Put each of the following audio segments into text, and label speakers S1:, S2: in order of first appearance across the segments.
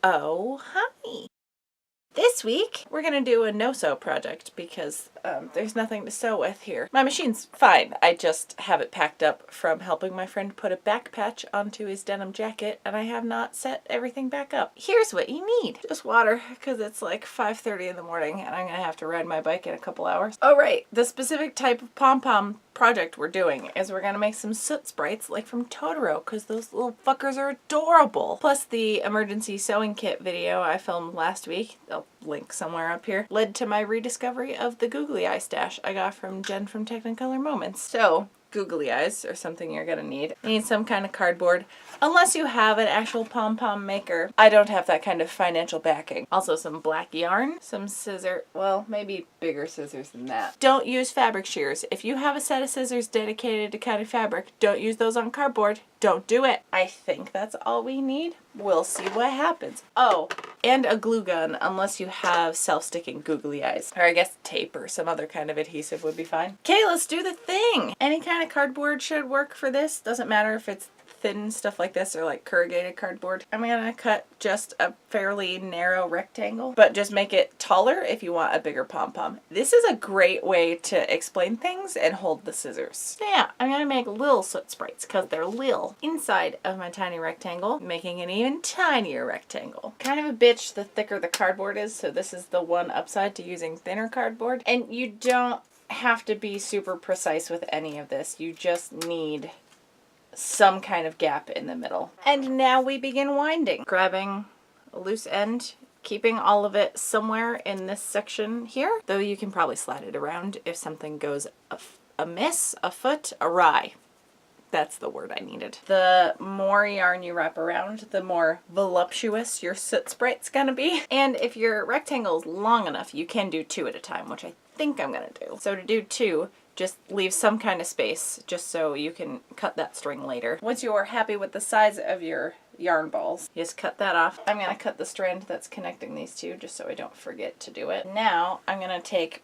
S1: Oh, hi. This week, we're gonna do a no-sew project because there's nothing to sew with here. My machine's fine. I just have it packed up from helping my friend put a back patch onto his denim jacket, and I have not set everything back up. Here's what you need. Just water, because it's like 5:30 in the morning, and I'm gonna have to ride my bike in a couple hours. Oh right, the specific type of pom-pom project we're doing is we're gonna make some Soot Sprites like from Totoro, because those little fuckers are adorable. Plus the emergency sewing kit video I filmed last week, I'll link somewhere up here, led to my rediscovery of the googly eye stash I got from Jen from Technicolor Moments. So googly eyes are something you're gonna need. You need some kind of cardboard. Unless you have an actual pom-pom maker. I don't have that kind of financial backing. Also some black yarn, some scissor, well, maybe bigger scissors than that. Don't use fabric shears. If you have a set of scissors dedicated to cutting fabric, don't use those on cardboard. Don't do it. I think that's all we need. We'll see what happens. Oh, and a glue gun unless you have self-sticking googly eyes. Or I guess tape or some other kind of adhesive would be fine. Okay, let's do the thing. Any kind of cardboard should work for this. Doesn't matter if it's thin stuff like this or like corrugated cardboard. I'm gonna cut just a fairly narrow rectangle, but just make it taller if you want a bigger pom-pom. This is a great way to explain things and hold the scissors. So yeah, I'm gonna make little Soot Sprites because they're little inside of my tiny rectangle, making an even tinier rectangle. Kind of a bitch the thicker the cardboard is, so this is the one upside to using thinner cardboard. And you don't have to be super precise with any of this. You just need some kind of gap in the middle. And now we begin winding. Grabbing a loose end, keeping all of it somewhere in this section here, though you can probably slide it around if something goes amiss, afoot, awry. That's the word I needed. The more yarn you wrap around, the more voluptuous your Soot Sprite's gonna be. And if your rectangle is long enough, you can do 2 at a time, which I think I'm gonna do. So to do 2, just leave some kind of space just so you can cut that string later. Once you are happy with the size of your yarn balls, you just cut that off. I'm gonna cut the strand that's connecting these two just so I don't forget to do it. Now I'm gonna take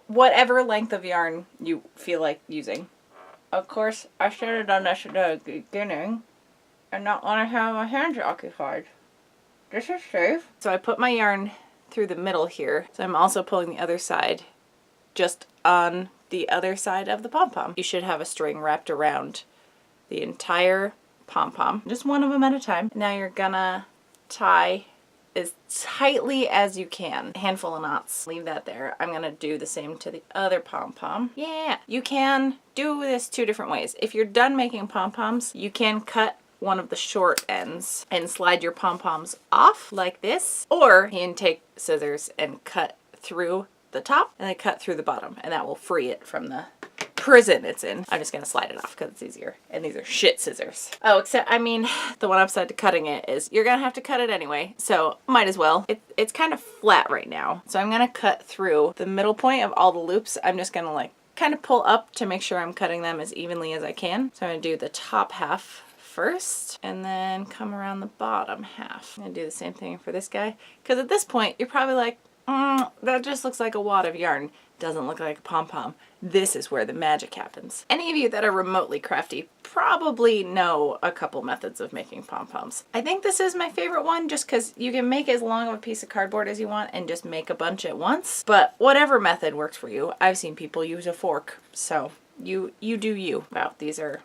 S1: whatever length of yarn you feel like using. Of course, I should have done this at the beginning and not want to have my hands occupied. This is safe. So I put my yarn through the middle here. So I'm also pulling the other side just on the other side of the pom-pom. You should have a string wrapped around the entire pom-pom, just one of them at a time. Now you're gonna tie as tightly as you can. A handful of knots. Leave that there. I'm gonna do the same to the other pom-pom. Yeah, you can do this 2 different ways. If you're done making pom-poms, you can cut one of the short ends and slide your pom-poms off like this, or you can take scissors and cut through the top and then cut through the bottom, and that will free it from the prison it's in. I'm just gonna slide it off because it's easier, and these are shit scissors. Oh, except I mean the one upside to cutting it is you're gonna have to cut it anyway, so might as well. It's kind of flat right now, so I'm gonna cut through the middle point of all the loops. I'm just gonna like kind of pull up to make sure I'm cutting them as evenly as I can. So I'm gonna do the top half first and then come around the bottom half. I'm gonna do the same thing for this guy, because at this point you're probably like, that just looks like a wad of yarn. Doesn't look like a pom-pom. This is where the magic happens. Any of you that are remotely crafty probably know a couple methods of making pom-poms. I think this is my favorite one just because you can make as long of a piece of cardboard as you want and just make a bunch at once. But whatever method works for you. I've seen people use a fork, so you do you. Wow, these are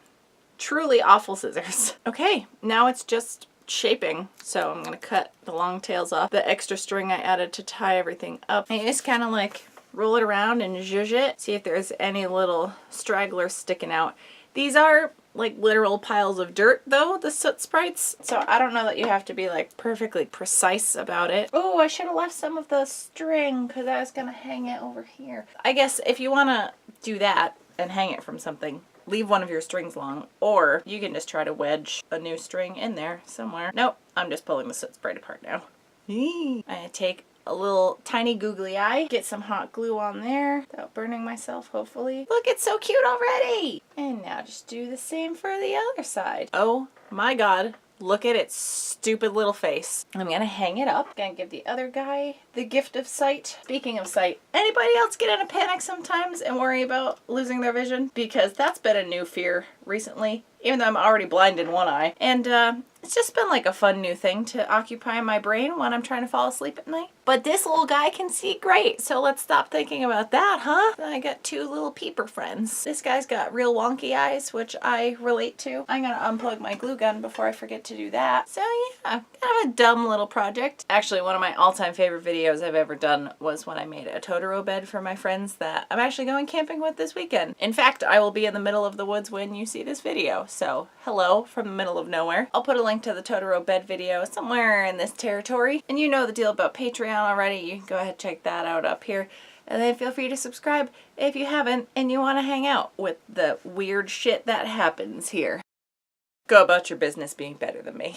S1: truly awful scissors. Okay, now it's just shaping, so I'm gonna cut the long tails off. The extra string I added to tie everything up. And you just kind of like roll it around and zhuzh it. See if there's any little stragglers sticking out. These are like literal piles of dirt though, the Soot Sprites. So I don't know that you have to be like perfectly precise about it. Oh, I should have left some of the string because I was gonna hang it over here. I guess if you wanna do that and hang it from something, leave one of your strings long, or you can just try to wedge a new string in there somewhere. Nope, I'm just pulling the Soot Sprite apart now. I'm gonna take a little tiny googly eye, get some hot glue on there without burning myself, hopefully. Look, it's so cute already! And now just do the same for the other side. Oh my god, look at its stupid little face. I'm gonna hang it up. Gonna give the other guy the gift of sight. Speaking of sight, anybody else get in a panic sometimes and worry about losing their vision? Because that's been a new fear recently. even though I'm already blind in one eye. And it's just been like a fun new thing to occupy my brain when I'm trying to fall asleep at night. But this little guy can see great, so let's stop thinking about that, huh? I got two little peeper friends. This guy's got real wonky eyes, which I relate to. I'm gonna unplug my glue gun before I forget to do that. So yeah, kind of a dumb little project. Actually, one of my all-time favorite videos I've ever done was when I made a Totoro bed for my friends that I'm actually going camping with this weekend. In fact, I will be in the middle of the woods when you see this video, so hello from the middle of nowhere. I'll put a link to the Totoro bed video somewhere in this territory. And you know the deal about Patreon already. You can go ahead and check that out up here. And then feel free to subscribe if you haven't and you want to hang out with the weird shit that happens here. Go about your business being better than me.